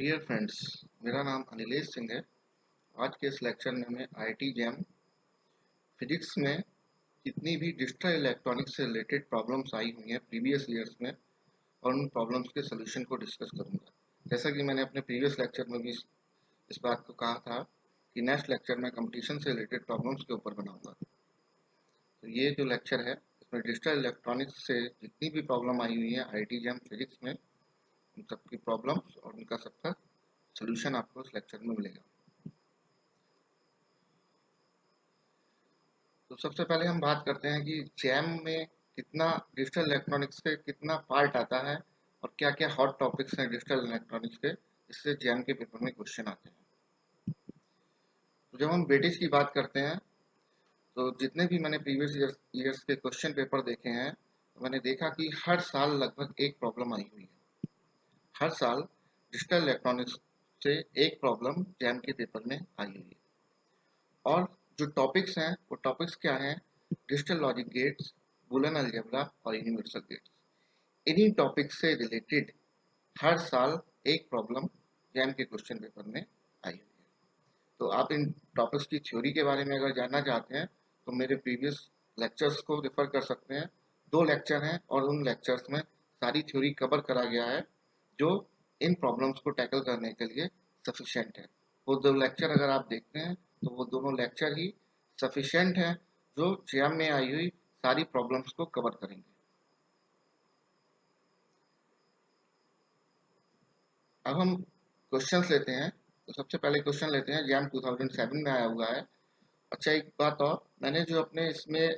Dear friends, मेरा नाम अनिलेश सिंह है। आज के इस लेक्चर में मैं आईआईटी जैम फिजिक्स में जितनी भी डिजिटल इलेक्ट्रॉनिक्स से रिलेटेड प्रॉब्लम्स आई हुई हैं प्रीवियस ईयर्स में, और उन प्रॉब्लम्स के सलूशन को डिस्कस करूंगा। जैसा कि मैंने अपने प्रीवियस लेक्चर में भी इस बात को कहा था कि नेक्स्ट लेक्चर में कंपटीशन से रिलेटेड प्रॉब्लम्स के ऊपर बनाऊंगा। तो ये जो लेक्चर है इसमें डिजिटल इलेक्ट्रॉनिक्स से जितनी भी प्रॉब्लम आई हुई है आईआईटी जैम फिजिक्स में, उन सबकी प्रॉब्लम्स और उनका सबका सलूशन आपको इस लेक्चर में मिलेगा। तो सबसे पहले हम बात करते हैं कि जैम में कितना डिजिटल इलेक्ट्रॉनिक्स के कितना पार्ट आता है और क्या क्या हॉट टॉपिक्स हैं डिजिटल इलेक्ट्रॉनिक्स के, जिससे जैम के पेपर में क्वेश्चन आते हैं। तो जब हम वेटेज की बात करते हैं तो जितने भी मैंने प्रीवियस ईयर्स के क्वेश्चन पेपर देखे हैं, तो मैंने देखा कि हर साल लगभग एक प्रॉब्लम आई हुई है। हर साल डिजिटल इलेक्ट्रॉनिक्स से एक प्रॉब्लम जैम के पेपर में आई हुई है। और जो टॉपिक्स हैं वो टॉपिक्स क्या हैं? Digital logic gates, Boolean algebra और यूनिवर्सल गेट्स। इन्हीं टॉपिक्स से रिलेटेड हर साल एक प्रॉब्लम जैम के क्वेश्चन पेपर में आई हुई है। तो आप इन टॉपिक्स की थ्योरी के बारे में अगर जानना चाहते हैं तो मेरे प्रीवियस लेक्चर्स को रेफर कर सकते हैं। 2 लेक्चर हैं और उन लेक्चर्स में सारी थ्योरी कवर करा गया है जो इन प्रॉब्लम्स को टैकल करने के लिए सफिशिएंट है। वो 2 लेक्चर अगर आप देखते हैं तो वो दोनों लेक्चर ही सफिशिएंट हैं जो जैम में आई हुई सारी प्रॉब्लम्स को कवर करेंगे। अब हम क्वेश्चंस लेते हैं। तो सबसे पहले क्वेश्चन लेते हैं, जैम 2007 में आया हुआ है। अच्छा, एक बात और, मैंने जो अपने इसमें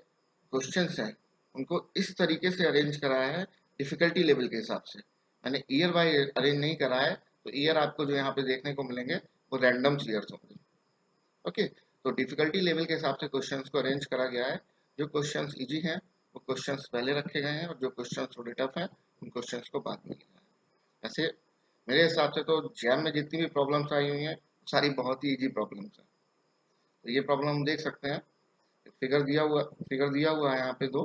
क्वेश्चंस हैं उनको इस तरीके से अरेंज कराया है डिफिकल्टी लेवल के हिसाब से। मैंने ईयर वाइज अरेंज नहीं करा है, तो ईयर आपको जो यहाँ पे देखने को मिलेंगे वो रैंडम ईयर्स होंगे। ओके, तो डिफिकल्टी लेवल के हिसाब से क्वेश्चंस को अरेंज करा गया है। जो क्वेश्चंस इजी हैं वो क्वेश्चंस पहले रखे गए हैं और जो क्वेश्चंस थोड़े टफ हैं उन क्वेश्चंस को बाद में लिखा है। ऐसे मेरे हिसाब से तो जैम में जितनी भी प्रॉब्लम्स आई हुई हैं सारी बहुत ही इजी प्रॉब्लम्स हैं। तो ये प्रॉब्लम हम देख सकते हैं। फिगर दिया हुआ है यहाँ पे दो,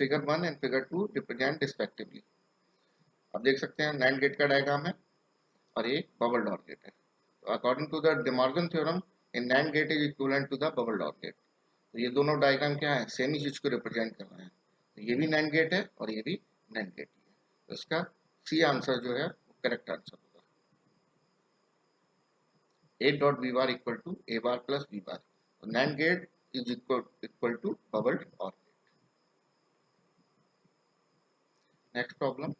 figure 1 and figure 2 represent respectively. आप देख सकते हैं नैंड गेट का डायग्राम है और ये बबल डॉट गेट है। तो according to the De Morgan theorem, a NAND gate is equivalent to the bubble dot gate. तो ये दोनों डायग्राम क्या है? सेम ही चीज को रिप्रेजेंट कर रहे हैं। तो ये भी नैंड गेट है और ये भी नैंड गेट ही है। तो इसका सी आंसर जो है वो करेक्ट आंसर होगा। A dot B bar equal to A bar plus B bar. So NAND gate is equal to bubbled OR gate. Next problem,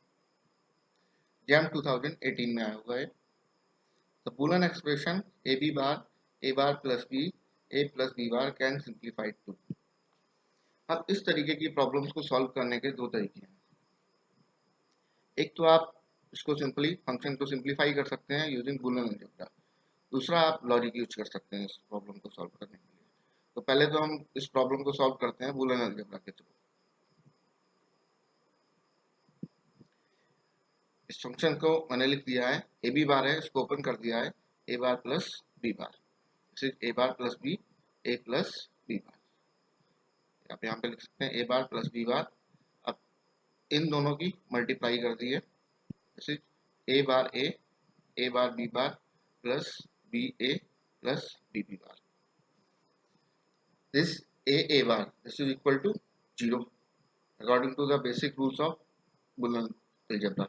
JAM 2018 में आया हुआ है। The Boolean expression A bar plus B, A plus B bar can simplified to. अब इस तरीके की problems को solve करने के 2 तरीके हैं। एक तो आप इसको सिंपली फंक्शन को सिंप्लीफाई कर सकते हैं यूजिंग बूलियन अलजेब्रा। दूसरा आप लॉजिक यूज कर सकते हैं इस प्रॉब्लम को सॉल्व करने के लिए। तो पहले तो हम इस प्रॉब्लम को सॉल्व करते हैं बूलियन अलजेब्रा के थ्रू। इस फंक्शन को मैंने लिख दिया है, ए बी बार है, इसको ओपन कर दिया है, A bar plus B bar, A bar plus B, A plus B बार। आप यहाँ पे लिख सकते हैं ए बार प्लस बी बार। अब इन दोनों की मल्टीप्लाई कर दी है, A bar A bar B bar plus B A plus B B bar. This A bar this is equal to 0 according to the basic rules of Boolean algebra.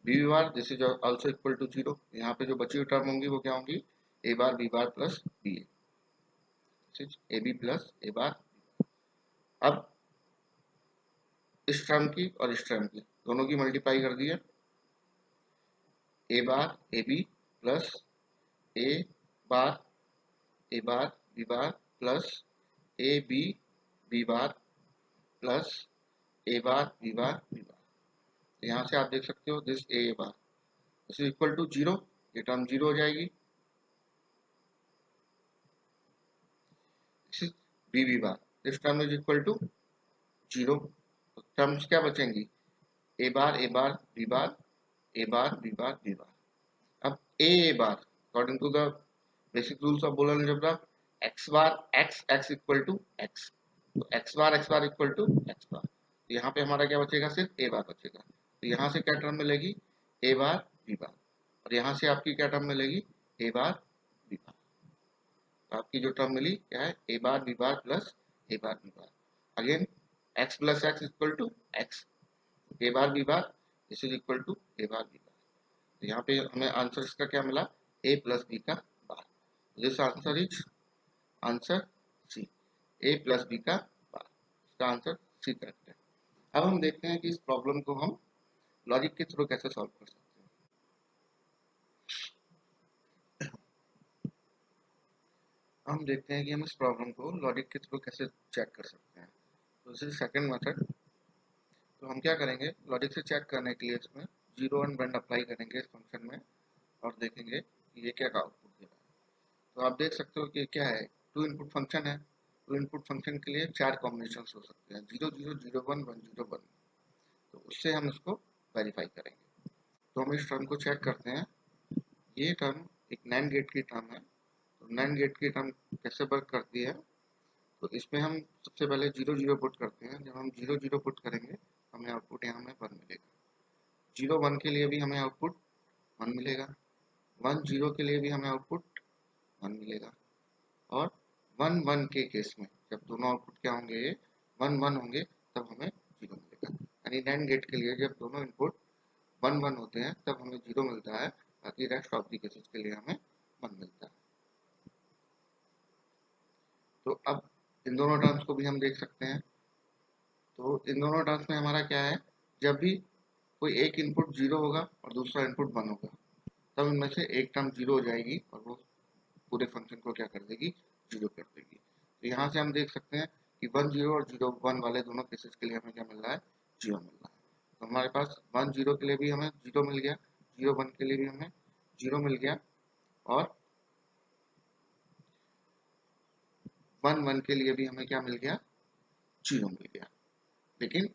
B bar this is also equal to 0। यहाँ पे जो बची हुई term होंगी वो क्या होंगी? A bar B bar plus B A B plus A bar. अब इस टर्म की और इस टर्म की दोनों की मल्टीप्लाई कर दी है, A bar A B plus A bar B bar plus A B B bar plus A bar B bar B bar. यहाँ से आप देख सकते हो this A bar this is equal to 0, ये टर्म 0 हो जाएगी। This is B B bar, this term is equal to 0। Terms क्या बचेंगी? A bar B bar A bar B bar B bar. अब ए बार according to the basic rules of Boolean algebra, X bar X equal to X, तो X bar equal to X bar. यहाँ पे हमारा क्या बचेगा? सिर्फ ए बार बचेगा। तो यहाँ से क्या टर्म मिलेगी? ए बार बी बार। और यहाँ से आपकी क्या टर्म मिलेगी, ए बार बी बार। तो आपकी जो टर्म मिली क्या है, A bar B bar plus A bar B bar. Again X plus X equal to X, A bar B bar this is equal to A bar B bar. तो यहाँ पे हमें आंसर इसका क्या मिला, ए प्लस बी का bar. This answer is answer C, A plus B का bar. इसका आंसर सी करेक्ट है। अब हम देखते हैं कि इस प्रॉब्लम को हम लॉजिक के थ्रू कैसे सॉल्व कर सकते हैं। हम देखते हैं कि हम इस प्रॉब्लम को लॉजिक के थ्रू कैसे चेक कर सकते हैं। तो दिस इज सेकंड मेथड। तो हम क्या करेंगे, लॉजिक से चेक करने के लिए इसमें जीरो एंड बैंड अप्लाई करेंगे इस फंक्शन में और देखेंगे कि ये क्या आउटपुट दे रहा है। तो आप देख सकते हो कि क्या है, टू इनपुट फंक्शन है। टू इनपुट फंक्शन के लिए चार कॉम्बिनेशन हो सकते हैं, 0 0 0 1 1 0 1। तो उससे हम इसको वेरीफाई करेंगे। तो हम इस टर्म को चेक करते हैं। ये टर्म एक नैंड गेट की टर्म है। तो नैंड गेट की टर्म कैसे वर्क करती है, तो इसमें हम सबसे पहले 0 0 पुट करते हैं। जब हम 0 0 पुट करेंगे हमें आउटपुट यहाँ में 1 मिलेगा। 0 1 के लिए भी हमें आउटपुट 1 मिलेगा। 1 0 के लिए भी हमें आउटपुट 1 मिलेगा। और 1 1 के केस में जब दोनों आउटपुट क्या होंगे, 1 1 होंगे, तब हमें 0 मिलेगा। यानी नैंड गेट के लिए जब दोनों इनपुट 1 1 होते हैं तब हमें 0 मिलता है, बाकी रेस्ट ऑफ द केसेस के लिए हमें 1 मिलता है। तो अब इन दोनों टर्म्स को भी हम देख सकते हैं। तो इन दोनों टर्म्स में हमारा क्या है, जब भी कोई एक इनपुट 0 होगा और दूसरा इनपुट 1 होगा, तब इनमें से एक टर्म 0 हो जाएगी और वो पूरे फंक्शन को क्या कर देगी, 0 कर देगी। तो यहाँ से हम देख सकते हैं कि 1 0 और 0 1 वाले दोनों केसेस के लिए हमें क्या मिल रहा है, 0 मिल रहा है। तो हमारे पास 1 0 के लिए भी हमें 0 मिल गया, 0 1 के लिए भी हमें 0 मिल गया, और 1 1 के लिए भी हमें क्या मिल गया, 0 मिल गया। लेकिन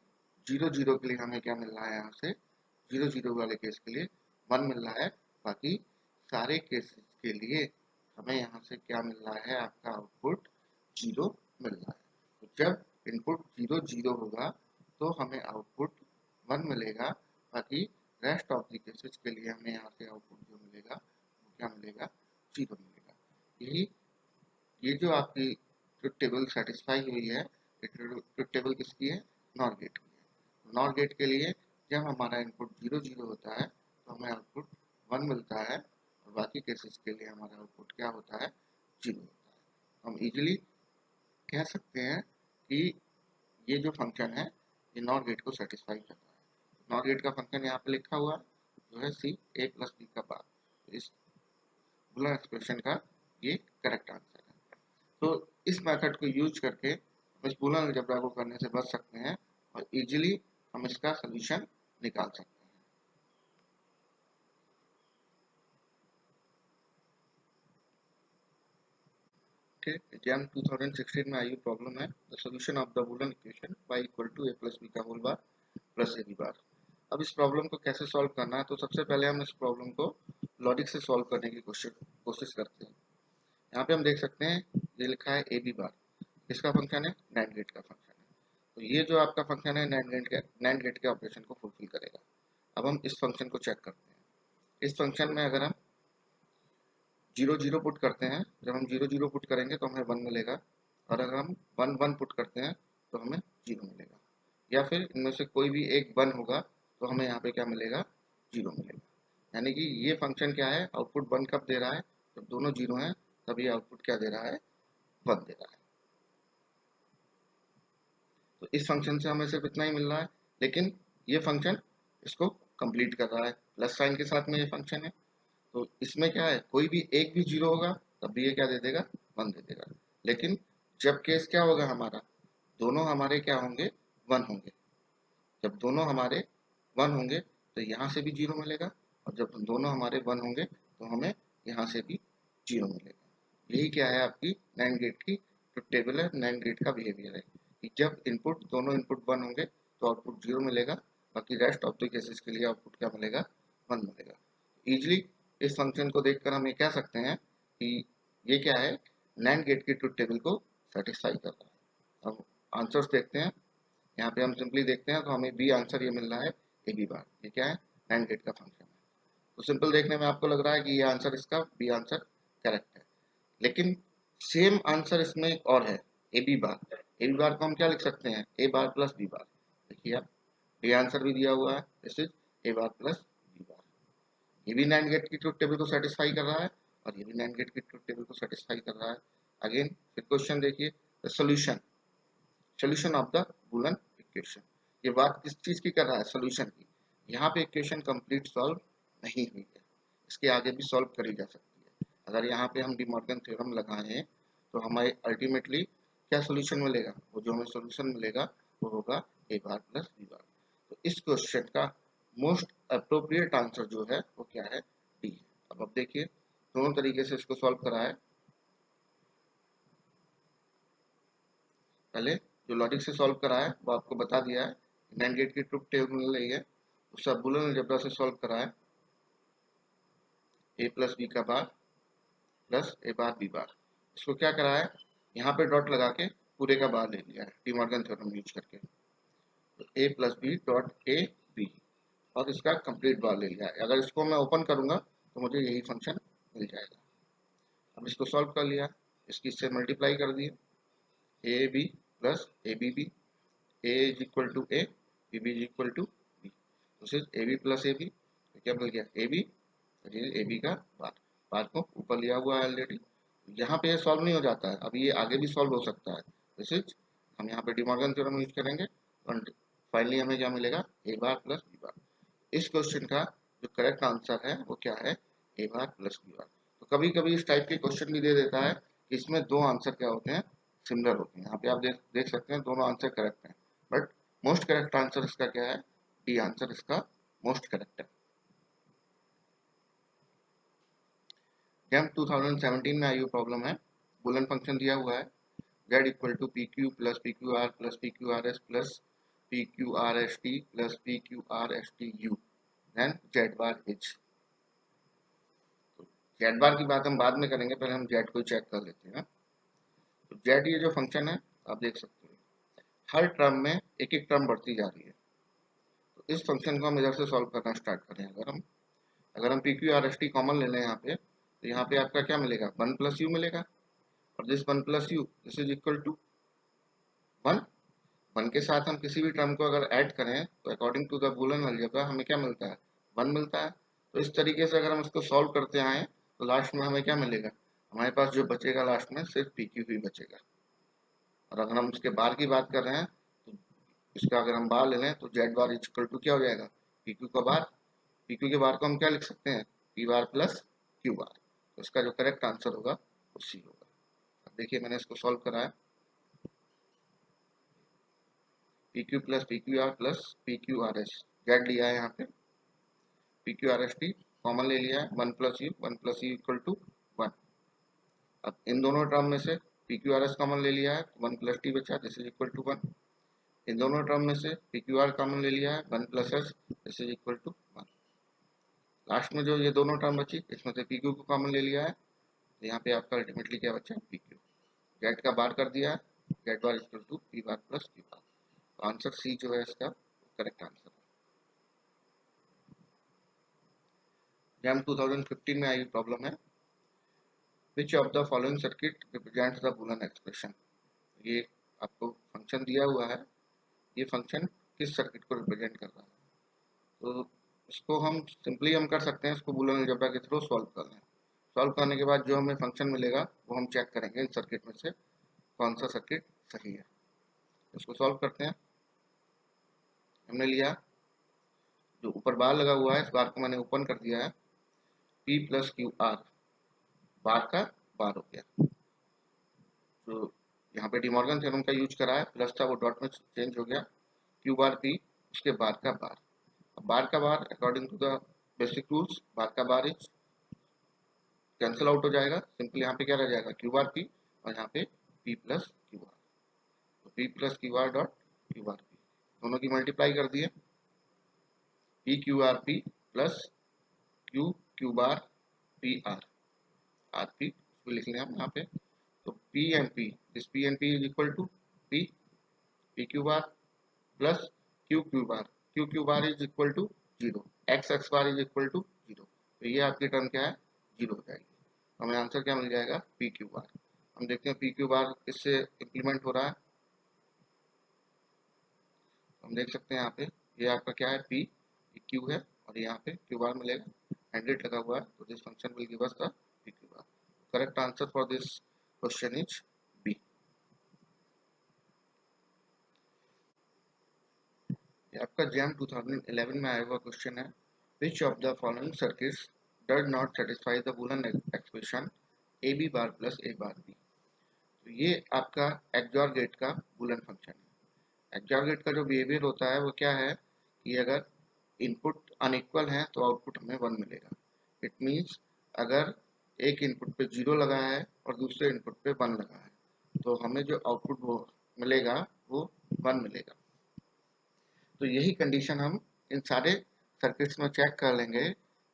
0 0 के लिए हमें क्या मिल रहा है, यहाँ से 0 0 वाले केस के लिए 1 मिल रहा है। बाकी सारे केसेस के लिए हमें यहाँ से क्या मिल रहा है, आपका आउटपुट 0 मिल रहा है। तो जब इनपुट 0 0 होगा तो हमें आउटपुट 1 मिलेगा। बाकी रेस्ट ऑफ द केसेस के लिए हमें यहाँ से आउटपुट जो मिलेगा वो क्या मिलेगा, 0 मिलेगा। यही ये जो आपकी ट्रुथ टेबल सेटिस्फाई हुई है, ये ट्रुथ टेबल किसकी है, नॉर गेट की है। नॉर गेट के लिए जब हमारा इनपुट 0 0 होता है तो हमें आउटपुट 1 मिलता है, और बाकी केसेस के लिए हमारा आउटपुट क्या होता है, 0 होता है। हम इजीली कह सकते हैं कि ये जो फंक्शन है ये नॉर गेट को सेटिस्फाई करता है। नॉर गेट का फंक्शन यहाँ पे लिखा हुआ जो है सी ए प्लस बी का बार। इस बुलर एक्सप्रेशन का ये करेक्ट आंसर है। तो इस मेथड को यूज करके हम इस बूलियन अलजेब्रा को करने से बच सकते हैं और इजीली हम इसका सलूशन निकाल सकते हैं। ठीक, एग्जाम 2016 में आई प्रॉब्लम है, the solution of the Boolean equation y equal to A plus B का whole bar plus A B bar. अब इस प्रॉब्लम को कैसे सॉल्व करना है, तो सबसे पहले हम इस प्रॉब्लम को लॉजिक से सॉल्व करने की कोशिश करते हैं। यहाँ पे हम देख सकते हैं ये लिखा है ए बी बार, इसका फंक्शन है, नैंड गेट का फंक्शन है। तो ये जो आपका फंक्शन है नैंड गेट के ऑपरेशन को फुलफिल करेगा। अब हम इस फंक्शन को चेक करते हैं। इस फंक्शन में अगर हम 0 0 पुट करते हैं, जब हम 0 0 पुट करेंगे तो हमें 1 मिलेगा, और अगर हम 1 1 पुट करते हैं तो हमें 0 मिलेगा। या फिर इनमें से कोई भी एक 1 होगा तो हमें यहाँ पे क्या मिलेगा, 0 मिलेगा। यानी कि ये फंक्शन क्या है, आउटपुट 1 कब दे रहा है, जब दोनों 0 हैं तब ये आउटपुट क्या दे रहा है, 1 दे रहा है। तो इस फंक्शन से हमें सिर्फ इतना ही मिल रहा है, लेकिन ये फंक्शन इसको कंप्लीट कर रहा है, प्लस साइन के साथ में ये फंक्शन है। तो इसमें क्या है, कोई भी एक भी 0 होगा तब भी ये क्या दे देगा, 1 दे देगा। लेकिन जब केस क्या होगा हमारा, दोनों हमारे क्या होंगे, 1 होंगे। जब दोनों हमारे 1 होंगे तो यहाँ से भी 0 मिलेगा, और जब दोनों हमारे 1 होंगे तो हमें यहाँ से भी 0 मिलेगा। यही क्या है, आपकी नैंड गेट की ट्रुथ टेबल है, नैंड गेट का बिहेवियर है कि जब इनपुट दोनों इनपुट 1 होंगे तो आउटपुट 0 मिलेगा, बाकी रेस्ट ऑफ द केसेस के लिए आउटपुट क्या मिलेगा, 1 मिलेगा। इजिली इस फंक्शन को देखकर हम ये कह सकते हैं कि ये क्या है, नैंड गेट की ट्रुथ टेबल को सेटिस्फाई कर रहा है। अब आंसर्स देखते हैं। यहाँ पे हम सिंपली देखते हैं तो हमें बी आंसर ये मिल रहा है, ए बी बार। ये क्या है, नैंड गेट का फंक्शन है। तो सिंपल देखने में आपको लग रहा है कि ये आंसर इसका बी आंसर करेक्ट है, लेकिन सेम आंसर इसमें एक और है, ए बी बार। ए बी बार को हम क्या लिख सकते हैं, ए बार प्लस बी बार। देखिए आप, ये आंसर भी दिया हुआ है, this is A bar plus B bar. ये भी नैंड गेट की ट्रुथ टेबल को सेटिस्फाई कर रहा है और ये भी नैंड गेट की ट्रुथ टेबल को सेटिस्फाई कर रहा है। अगेन फिर क्वेश्चन देखिए, the solution, solution of the Boolean equation. ये बात किस चीज की कर रहा है, सॉल्यूशन की। यहाँ पे इक्वेशन कंप्लीट सॉल्व नहीं हुई है, इसके आगे भी सॉल्व करी जा सकती है। अगर यहाँ पे हम डी मॉर्गन थ्योरम लगाएं तो हमें अल्टीमेटली क्या सॉल्यूशन मिलेगा, वो जो हमें सॉल्यूशन मिलेगा वो होगा ए बार प्लस बी बार। तो इस क्वेश्चन का मोस्ट अप्रोप्रिएट आंसर जो है वो क्या है, डी है। अब देखिए दोनों तरीके से इसको सॉल्व करा है। पहले जो लॉजिक से सॉल्व करा है वो आपको बता दिया है, नैंड गेट की ट्रुथ टेबल मिल रही है, उसका बूलियन अलजेब्रा से सॉल्व करा है, ए प्लस बी का बार प्लस ए बार बी बार। इसको क्या करा है, यहाँ पे डॉट लगा के पूरे का बार ले लिया है डी मॉर्गन थ्योरम यूज करके। तो A plus B dot A B और इसका कंप्लीट बार ले लिया है। अगर इसको मैं ओपन करूंगा तो मुझे यही फंक्शन मिल जाएगा। अब इसको सॉल्व कर लिया, इसकी इससे मल्टीप्लाई कर दिए, A B plus A B B, A is equal to A, B B is equal to B. तो सिर्फ A B plus A B, तो क्या मिल गया, ए बी, ए बी का बार। बार को ऊपर लिया हुआ है ऑलरेडी, यहाँ पे ये सॉल्व नहीं हो जाता है, अभी ये आगे भी सॉल्व हो सकता है। दिस इज, हम यहाँ पे डी मॉर्गन थ्योरम यूज करेंगे और फाइनली हमें क्या मिलेगा, ए बार प्लस बी बार। इस क्वेश्चन का जो करेक्ट आंसर है वो क्या है, A bar plus B bar. तो कभी कभी इस टाइप के क्वेश्चन भी दे देता है कि इसमें दो आंसर क्या होते हैं, सिमिलर होते हैं। यहाँ पे आप देख सकते हैं दोनों आंसर करेक्ट हैं, बट मोस्ट करेक्ट आंसर इसका क्या है, डी आंसर इसका मोस्ट करेक्ट है। जैम 2017 में आई हुई प्रॉब्लम है, बूलियन फंक्शन दिया हुआ है z equal to P Q plus P Q R plus P Q R S plus P Q R S T plus P Q R S T U, then Z bar is. तो Z bar की बात हम बाद में करेंगे, पहले हम Z को चेक कर लेते हैं। तो जेड ये जो फंक्शन है आप देख सकते हो, हर टर्म में एक एक टर्म बढ़ती जा रही है। तो इस फंक्शन को हम इधर से सॉल्व करना स्टार्ट करें। अगर हम P Q R S T common ले लें यहाँ पे, तो यहाँ पे आपका क्या मिलेगा, वन प्लस यू मिलेगा, और this one plus U this is equal to one. One के साथ हम किसी भी टर्म को अगर ऐड करें तो according to the Boolean algebra हमें क्या मिलता है, वन मिलता है। तो इस तरीके से अगर हम इसको सॉल्व करते आए तो लास्ट में हमें क्या मिलेगा, हमारे पास जो बचेगा लास्ट में सिर्फ पी क्यू ही बचेगा। और अगर हम उसके बार की बात कर रहे हैं तो इसका अगर हम बार ले लें तो जेड बार इक्वल टू क्या हो जाएगा, पी क्यू का बार। पी क्यू के बार को हम क्या लिख सकते हैं, P bar plus Q bar. तो इसका जो करेक्ट आंसर होगा वो सी होगा। अब देखिए मैंने इसको सॉल्व करा है, P Q plus P Q R plus P Q R S, Z लिया है यहाँ पे, P Q R S T common ले लिया है, one plus U equal to one. अब इन दोनों टर्म में से P Q R S common ले लिया है, वन प्लस टी बचा, this is equal to one. इन दोनों टर्म में से पी क्यू आर कॉमन ले लिया है, one plus S, this is equal to one. Last में जो ये दोनों टर्म बची इसमें से पी क्यू को कॉमन ले लिया है, तो यहाँ पे आपका अल्टीमेटली क्या बचा, पी क्यू। जेड का बार कर दिया है, Z bar equal to P bar plus Q bar. तो आंसर सी जो है इसका करेक्ट आंसर है। जैम 2015 में आई प्रॉब्लम है, which of the following circuit represents the Boolean expression. ये आपको फंक्शन दिया हुआ है, ये फंक्शन किस सर्किट को रिप्रेजेंट कर रहा है। तो इसको हम सिंपली हम कर सकते हैं, इसको बूलियन अलजेब्रा के थ्रू सॉल्व कर लें। सॉल्व करने के बाद जो हमें फंक्शन मिलेगा वो हम चेक करेंगे इन सर्किट में से कौन सा सर्किट सही है। इसको सॉल्व करते हैं। हमने लिया, जो ऊपर बार लगा हुआ है इस बार को मैंने ओपन कर दिया है, पी प्लस क्यू आर, बार का बार हो गया। तो यहाँ पे डिमॉर्गन थ्योरम का यूज करा है, प्लस था वो डॉट में चेंज हो गया, क्यू बार पी, उसके बाद का बार। अब बार का bar according to the basic rules bar का बार इज कैंसिल आउट हो जाएगा, सिंपल यहाँ पे क्या रह जाएगा, क्यू बार पी, और यहाँ पे पी प्लस क्यू आर। तो P plus Q R dot Q R P, दोनों की मल्टीप्लाई कर दिए, P Q R P plus Q Q bar P R, R P लिख लें हम यहाँ पे। तो P and P, this P and P is equal to P, P Q bar plus Q Q bar, Q Q bar is equal to zero, X X bar is equal to zero. तो ये आपकी term क्या है, 0 हो जाएगी। हमें answer क्या मिल जाएगा, पी क्यू बार। हम देखते हैं पी क्यू बार किससे इम्प्लीमेंट हो रहा है। हम देख सकते हैं यहाँ पे ये आपका क्या है, पी, क्यू है, और यहाँ पे क्यू बार मिलेगा, हैंडेड लगा हुआ है, तो this function will give us the P Q bar. Correct answer for this question is B. ये आपका जैम 2011 में आया हुआ क्वेश्चन है, which of the following circuits does not satisfy the Boolean expression A B bar plus A bar B. तो ये आपका XOR gate का बूलियन फंक्शन है। एक्सॉर गेट का जो बिहेवियर होता है वो क्या है कि अगर इनपुट अनइक्वल है तो आउटपुट हमें 1 मिलेगा। इट मीन्स अगर एक इनपुट पे 0 लगा है और दूसरे इनपुट पे 1 लगा है तो हमें जो आउटपुट वो मिलेगा वो 1 मिलेगा। तो यही कंडीशन हम इन सारे सर्किट्स में चेक कर लेंगे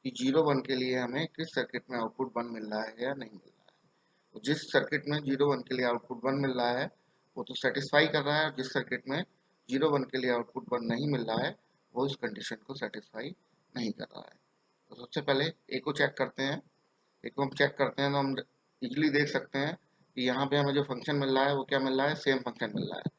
कि 0 1 के लिए हमें किस सर्किट में आउटपुट 1 मिल रहा है या नहीं मिल रहा है। तो जिस सर्किट में 0 1 के लिए आउटपुट 1 मिल रहा है वो तो सेटिस्फाई कर रहा है, और जिस सर्किट में 0 1 के लिए आउटपुट 1 नहीं मिल रहा है वो इस कंडीशन को सेटिस्फाई नहीं कर रहा है। तो सबसे पहले ए को चेक करते हैं। ए को हम चेक करते हैं तो हम इजीली देख सकते हैं कि यहाँ पे हमें जो फंक्शन मिल रहा है वो क्या मिल रहा है, सेम फंक्शन मिल रहा है।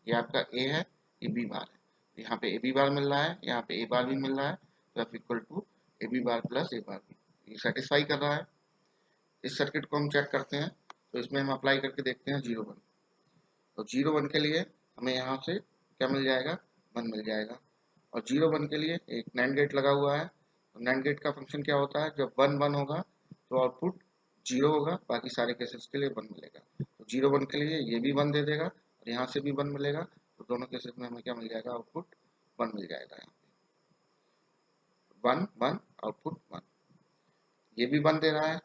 ये आपका ए है, ये बी बार है, यहाँ पे ए बी बार मिल रहा है, यहाँ पे ए बार भी मिल रहा है, तो F equal to A B bar plus A bar B, ये सेटिस्फाई कर रहा है। इस सर्किट को हम चेक करते हैं तो इसमें हम अप्लाई करके देखते हैं 0 1। तो 0 1 के लिए हमें यहाँ से क्या मिल जाएगा, 1 मिल जाएगा। और 0 1 के लिए एक नैंड गेट लगा हुआ है, तो नैंड गेट का फंक्शन क्या होता है, जब 1 1 होगा तो आउटपुट 0 होगा, बाकी सारे केसेस के लिए 1 मिलेगा। तो 0 1 के लिए ये भी 1 दे देगा और यहाँ से भी 1 मिलेगा, तो दोनों केसेस में हमें क्या मिल जाएगा, आउटपुट 1 मिल जाएगा। यहाँ पे 1 1 आउटपुट 1, ये भी 1 दे रहा है।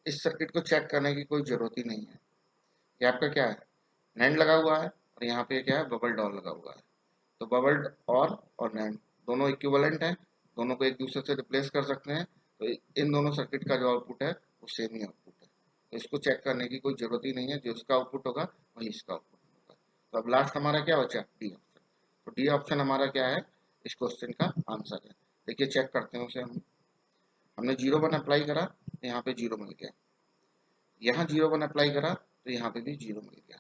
इस सर्किट को चेक करने की कोई जरूरत ही नहीं है। ये आपका क्या है, नैंड लगा हुआ है और यहाँ पे क्या है, बबल डॉल लगा हुआ है। तो बबल और नैंड दोनों इक्विवेलेंट हैं, दोनों को एक दूसरे से रिप्लेस कर सकते हैं। तो इन दोनों सर्किट का जो आउटपुट है वो सेम ही आउटपुट है, तो इसको चेक करने की कोई जरूरत ही नहीं है। जो इसका आउटपुट होगा वही इसका आउटपुट होगा। तो अब लास्ट हमारा क्या बचा, डी ऑप्शन। तो डी ऑप्शन हमारा क्या है, इस क्वेश्चन का आंसर है। देखिए चेक करते हैं उसे हम। हमने 0 1 अप्लाई करा तो यहाँ पे 0 मिल गया, यहाँ 0 1 अप्लाई करा तो यहाँ पे भी 0 मिल गया,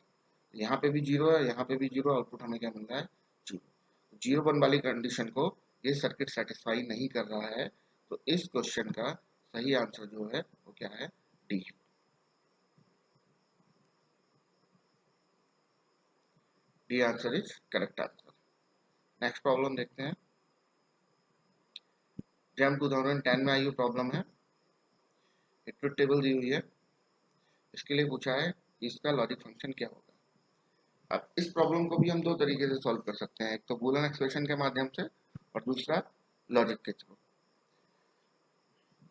यहाँ पे भी 0 है, यहाँ पे भी 0, आउटपुट हमें क्या मिल रहा है, 0। 0 1 वाली कंडीशन को ये सर्किट सेटिस्फाई नहीं कर रहा है, तो इस क्वेश्चन का सही आंसर जो है वो क्या है, D. D answer is correct answer. Next problem देखते हैं। जैम 2010 में आई हुई प्रॉब्लम है, एक ट्रुथ टेबल दी हुई है, इसके लिए पूछा है कि इसका लॉजिक फंक्शन क्या होगा। अब इस प्रॉब्लम को भी हम दो तरीके से सॉल्व कर सकते हैं, एक तो बूलियन एक्सप्रेशन के माध्यम से और दूसरा लॉजिक के थ्रू।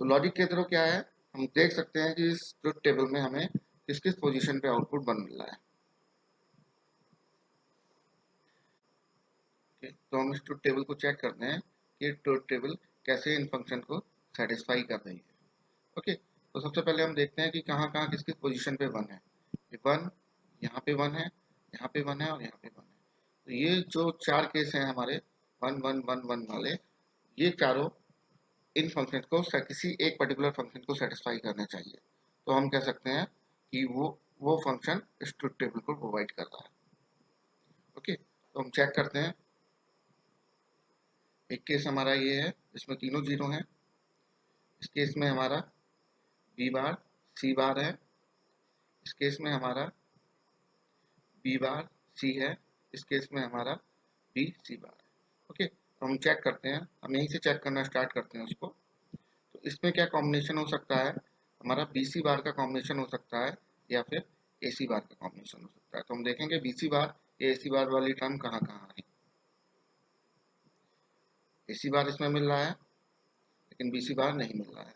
तो लॉजिक के थ्रू क्या है, हम देख सकते हैं कि इस ट्रुथ टेबल में हमें किस किस पोजीशन पे आउटपुट 1 मिल रहा है। तो हम इस ट्रुथ टेबल को चेक करते हैं कि ट्रुथ टेबल कैसे इन फंक्शन को सेटिस्फाई कर रही है। ओके, तो सबसे पहले हम देखते हैं कि कहाँ कहाँ किस किस पोजीशन पे 1 है। ये 1, यहाँ पे 1 है, यहाँ पे 1 है और यहाँ पे 1 है। तो ये जो चार केस हैं हमारे 1 1 1 1 वाले, ये चारों इन फंक्शन को किसी एक पर्टिकुलर फंक्शन को सेटिस्फाई करना चाहिए। तो हम कह सकते हैं कि वो फंक्शन इस ट्रुथ टेबल को प्रोवाइड कर रहा है। ओके, तो हम चेक करते हैं। एक केस हमारा ये है इसमें तीनों 0 हैं। इस केस में हमारा बी बार सी बार है, इस केस में हमारा बी बार सी है, इस केस में हमारा बी सी बार है। ओके, तो हम चेक करते हैं, हम यहीं से चेक करना स्टार्ट करते हैं उसको। तो इसमें क्या कॉम्बिनेशन हो सकता है, हमारा बी सी बार का कॉम्बिनेशन हो सकता है या फिर ए सी बार का कॉम्बिनेशन हो सकता है। तो हम देखेंगे बी सी बार या ए सी बार वाली टर्म कहाँ कहाँ है। ए सी बार इसमें मिल रहा है लेकिन बी सी बार नहीं मिल रहा है,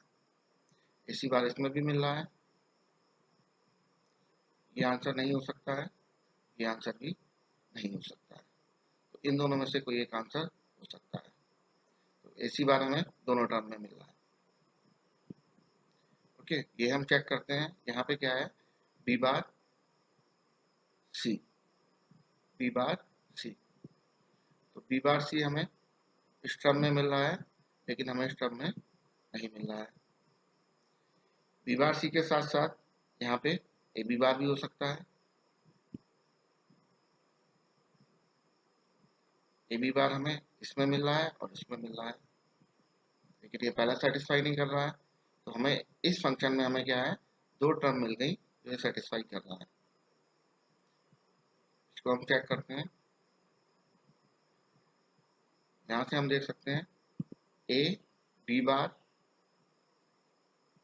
ए सी बार इसमें भी मिल रहा है, ये आंसर नहीं हो सकता है, ये आंसर भी नहीं हो सकता है। तो इन दोनों में से कोई एक आंसर हो सकता है। तो ए सी बार हमें दोनों टर्म में मिल रहा है। ओके, ये हम चेक करते हैं। यहाँ पे क्या है, बी बार सी, बी बार सी। तो बी बार सी हमें इस टर्म में मिल रहा है लेकिन हमें इस टर्म में नहीं मिल रहा है। बी बार सी के साथ साथ यहाँ पे ए बी बार भी हो सकता है। ए बी बार हमें इसमें मिल रहा है और इसमें मिल रहा है, लेकिन ये पहला सेटिस्फाई नहीं कर रहा है। तो हमें इस फंक्शन में हमें क्या है, दो टर्म मिल गई जो सेटिस्फाई कर रहा है। इसको हम चेक करते हैं। यहाँ से हम देख सकते हैं ए बी बार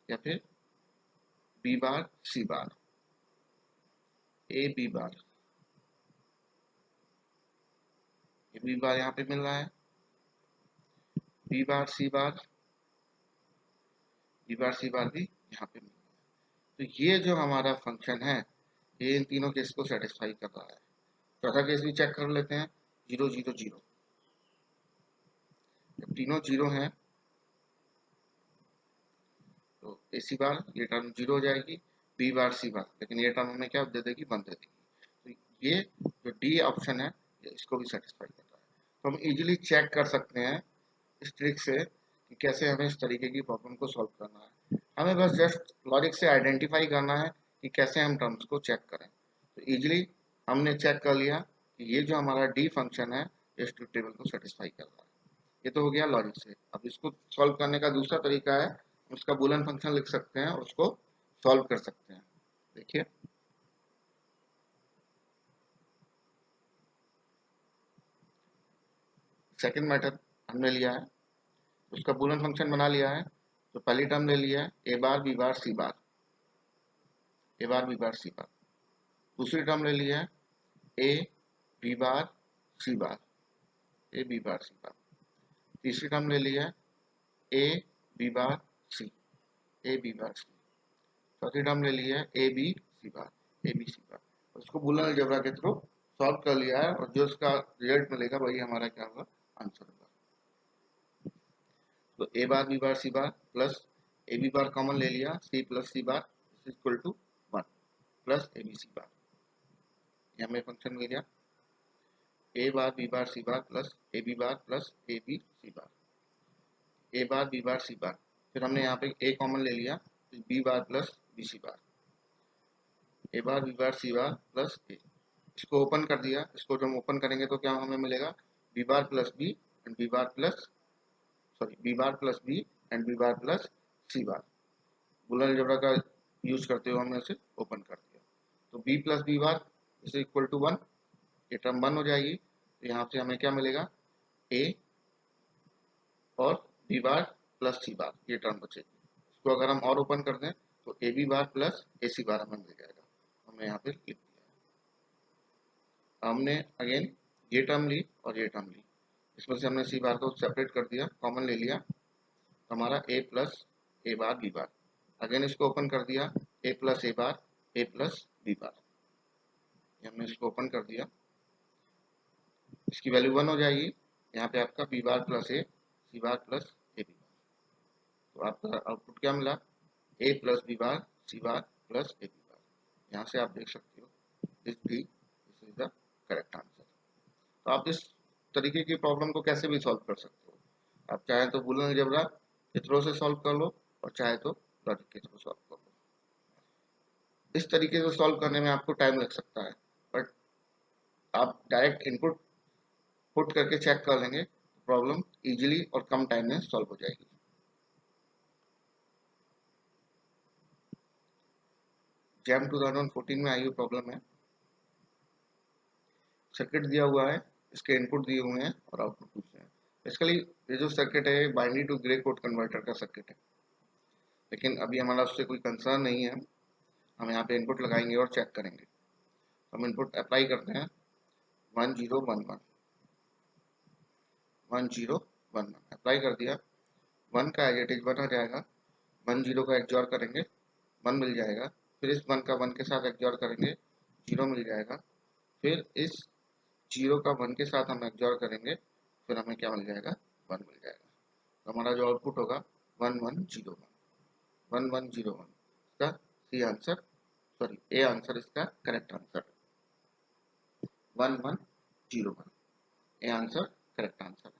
या फिर B bar C bar. A B bar, A B bar यहाँ पे मिल रहा है, बी बार सी बार, बी बार सी बार भी यहाँ पे मिल रहा है। तो ये जो हमारा फंक्शन है ये इन तीनों केस को सेटिस्फाई कर रहा है। चौथा केस भी चेक कर लेते हैं, 0 0 0। जब तीनों 0 हैं तो ए सी बार ये टर्म 0 हो जाएगी, बी बार सी बार, लेकिन ये टर्म हमें क्या दे देगी, 1 दे देगी। तो ये जो डी ऑप्शन है इसको भी सेटिस्फाई कर रहा है। तो हम इजीली चेक कर सकते हैं इस ट्रिक से कि कैसे हमें इस तरीके की प्रॉब्लम को सॉल्व करना है। हमें बस जस्ट लॉजिक से आइडेंटिफाई करना है कि कैसे हम टर्म्स को चेक करें। तो इजीली हमने चेक कर लिया कि ये जो हमारा डी फंक्शन है इस ट्रुथ टेबल को सेटिस्फाई कर रहा है। ये तो हो गया लॉजिक से। अब इसको सॉल्व करने का दूसरा तरीका है, उसका बूलियन फंक्शन लिख सकते हैं और उसको सॉल्व कर सकते हैं। देखिए सेकंड मेथड हमने लिया है, उसका बूलियन फंक्शन बना लिया है। तो पहली टर्म ले लिया है A bar B bar C bar, A bar B bar C बार। दूसरी टर्म ले लिया है ए B bar C bar, A B bar C बार। तीसरी टर्म ले लिया है ए बी बार सी, ए बी बार सी। चौथी टर्म ले लिया है ए B C bar, A B C बार। उसको बूलियन अलजेब्रा के थ्रू सॉल्व कर लिया है और जो उसका रिजल्ट मिलेगा वही हमारा क्या होगा, आंसर होगा। तो A bar B bar C bar plus A B bar common ले लिया, C plus C bar is equal to 1 plus A B C bar. ये हमें फंक्शन मिल गया A bar B bar C bar plus A B bar plus A B C bar, A bar B bar C bar. फिर हमने यहाँ पे A common ले लिया, B bar plus B C bar, A bar B bar C bar plus ए। इसको open कर दिया, इसको जब हम ओपन करेंगे तो क्या हमें मिलेगा, B bar plus B and B bar plus B bar plus B and B bar plus C bar. Boolean algebra का यूज करते हुए हमने इसे ओपन कर दिया। तो B plus B bar is equal to 1, ये टर्म 1 हो जाएगी। तो यहाँ से हमें क्या मिलेगा, ए और B bar plus C bar, ये टर्म बचेगी। इसको अगर हम और ओपन कर दें तो ए B bar plus A C बार हमें मिल जाएगा। हमने यहाँ पे लिख दिया है। हमने अगेन ये टर्म ली और ये टर्म ली, इसमें से हमने सी बार को सेपरेट कर दिया, कॉमन ले लिया। तो हमारा ए plus A bar B bar, again इसको ओपन कर दिया, ए plus A bar A plus B बार। हमने इसको ओपन कर दिया, इसकी वैल्यू 1 हो जाएगी। यहाँ पे आपका B bar plus A C bar plus A B bar. तो आपका आउटपुट क्या मिला, A plus B bar C bar plus A B bar. यहाँ से आप देख सकते हो this is the correct answer. तो आप इस तरीके की प्रॉब्लम को कैसे भी सॉल्व कर सकते हो। आप चाहे तो बूलियन अलजेब्रा के थ्रू से सॉल्व कर लो और चाहे तो लॉजिक के थ्रू सॉल्व कर लो। इस तरीके से सॉल्व करने में आपको टाइम लग सकता है, बट आप डायरेक्ट इनपुट पुट करके चेक कर लेंगे, प्रॉब्लम इजीली और कम टाइम में सॉल्व हो जाएगी। जैम 2014 में आई हुई प्रॉब्लम है, सर्किट दिया हुआ है, इसके इनपुट दिए हुए हैं और आउटपुट पूछे हैं। बेसिकली ये जो सर्किट है binary to gray code converter का सर्किट है, लेकिन अभी हमारा उससे कोई कंसर्न नहीं है। हम यहाँ पे इनपुट लगाएंगे और चेक करेंगे। हम इनपुट अप्लाई करते हैं 1011 1011 अप्लाई कर दिया, 1 का एज इट इज 1 आ जाएगा, 10 का एक्सऑर करेंगे 1 मिल जाएगा, फिर इस 1 का 1 के साथ एक्सऑर करेंगे 0 मिल जाएगा, फिर इस 0 का 1 के साथ हम एक्सऑर करेंगे, फिर हमें क्या मिल जाएगा, 1 मिल जाएगा। तो हमारा जो आउटपुट होगा 1101 इसका C answer, sorry A answer इसका correct answer 1101, A answer correct answer.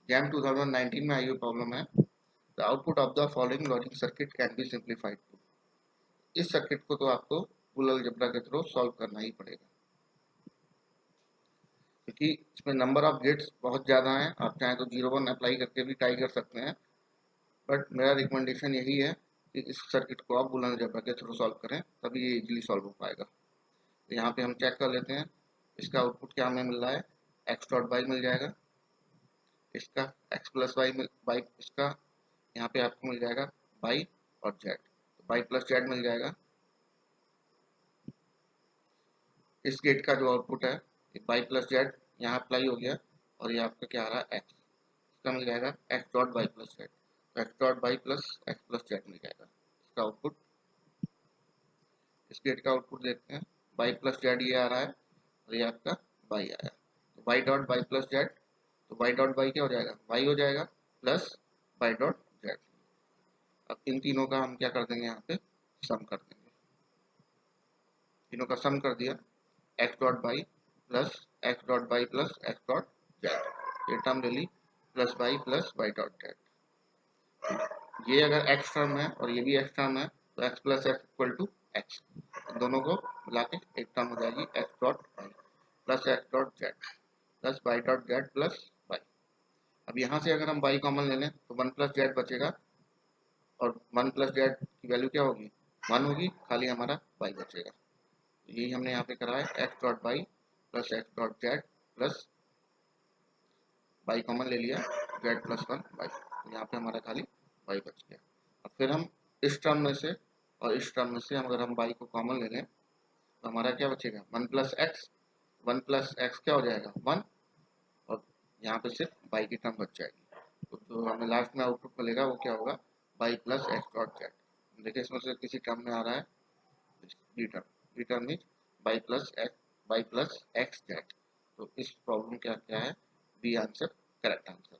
JAM 2019 में आई हुई प्रॉब्लम है, the output of the following logic circuit can be simplified to. इस सर्किट को तो आपको बुलियन अलजेब्रा के थ्रू सॉल्व करना ही पड़ेगा, क्योंकि इसमें नंबर ऑफ गेट्स बहुत ज़्यादा हैं। आप चाहें तो 0 1 अप्लाई करके भी ट्राई कर सकते हैं, बट मेरा रिकमेंडेशन यही है कि इस सर्किट को आप बुलियन अलजेब्रा के थ्रू सॉल्व करें, तभी ये इजीली सॉल्व हो पाएगा। तो यहाँ पे हम चेक कर लेते हैं इसका आउटपुट क्या हमें मिल रहा है। एक्स डॉट बाई मिल जाएगा, इसका एक्स प्लस वाई बाई, इसका यहाँ पे आपको मिल जाएगा बाई और जेड, तो बाई प्लस जेड मिल जाएगा। इस गेट का जो आउटपुट है बाई प्लस जेड यहाँ अप्लाई हो गया, और ये आपका क्या आ रहा है एक्स, इसका मिल जाएगा X dot Y plus Z, तो X dot Y plus X plus Z मिल जाएगा इसका आउटपुट। इस गेट का आउटपुट देखते हैं, बाई प्लस जेड ये आ रहा है और ये आपका बाई आया, तो by dot Y plus Z, तो बाई डॉट बाई क्या हो जाएगा, बाई हो जाएगा प्लस बाई डॉट जेड। अब इन तीनों का हम क्या कर देंगे, यहाँ पे सम कर देंगे, तीनों का सम कर दिया, x dot Y plus X dot Y plus X dot Z, ये टर्म ले ली, प्लस बाई डॉट जेड। ये अगर एक्स टर्म है और ये भी एक्स टर्म है, तो X plus X equal to X, दोनों को मिला के एक टर्म हो जाएगी X dot Y plus X dot Z plus Y dot Z plus Y. अब यहाँ से अगर हम बाई कॉमन ले लें तो 1 प्लस जेड बचेगा, और 1 प्लस जेड की वैल्यू क्या होगी, 1 होगी, खाली हमारा बाई बचेगा। यही हमने यहाँ पे करा है, x dot Y plus X dot Z plus by common ले लिया, जेड प्लस 1 बाई, यहाँ पे हमारा खाली बाई बच गया। अब फिर हम इस टर्म में से और इस टर्म में से अगर हम बाई को कॉमन ले लें तो हमारा क्या बचेगा, 1 प्लस एक्स, 1 प्लस एक्स क्या हो जाएगा 1, और यहाँ पे सिर्फ बाई की टर्म बच जाएगी, तो जो हमें लास्ट में आउटपुट मिलेगा वो क्या होगा, by plus X dot Z. देखिए इसमें से किसी टर्म में आ रहा है D term, D term mean by plus x Z. तो इस प्रॉब्लम का क्या है, बी आंसर करेक्ट आंसर।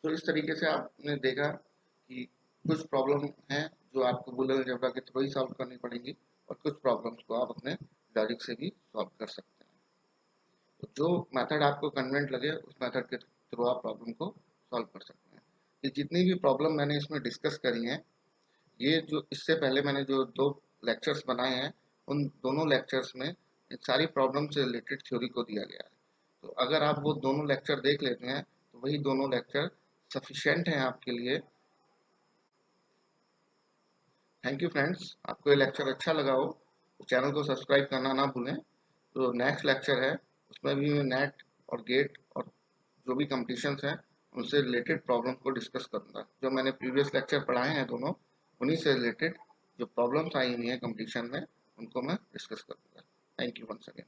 तो इस तरीके से आपने देखा कि कुछ प्रॉब्लम हैं जो आपको बुलियन अलजेब्रा के थ्रू ही सॉल्व करनी पड़ेंगी, और कुछ प्रॉब्लम्स को आप अपने लॉजिक से भी सॉल्व कर सकते हैं। तो जो मेथड आपको कन्वेंट लगे उस मेथड के थ्रू आप प्रॉब्लम को सॉल्व कर सकते हैं। ये जितनी भी प्रॉब्लम मैंने इसमें डिस्कस करी हैं, ये जो इससे पहले मैंने जो 2 लेक्चर्स बनाए हैं, उन दोनों लेक्चर्स में इन सारी प्रॉब्लम से रिलेटेड थ्योरी को दिया गया है। तो अगर आप वो दोनों लेक्चर देख लेते हैं तो वही दोनों लेक्चर सफिशिएंट हैं आपके लिए। थैंक यू फ्रेंड्स, आपको ये लेक्चर अच्छा लगा हो तो चैनल को सब्सक्राइब करना ना भूलें। तो नेक्स्ट लेक्चर है उसमें भी मैं नेट और गेट और जो भी कंपटीशंस हैं उनसे रिलेटेड प्रॉब्लम को डिस्कस करूंगा। जो मैंने प्रीवियस लेक्चर पढ़ाए हैं दोनों, उन्हीं से रिलेटेड जो प्रॉब्लम्स आई हुई हैं कंपटीशन में उनको मैं डिस्कस करूंगा। Thank you once again.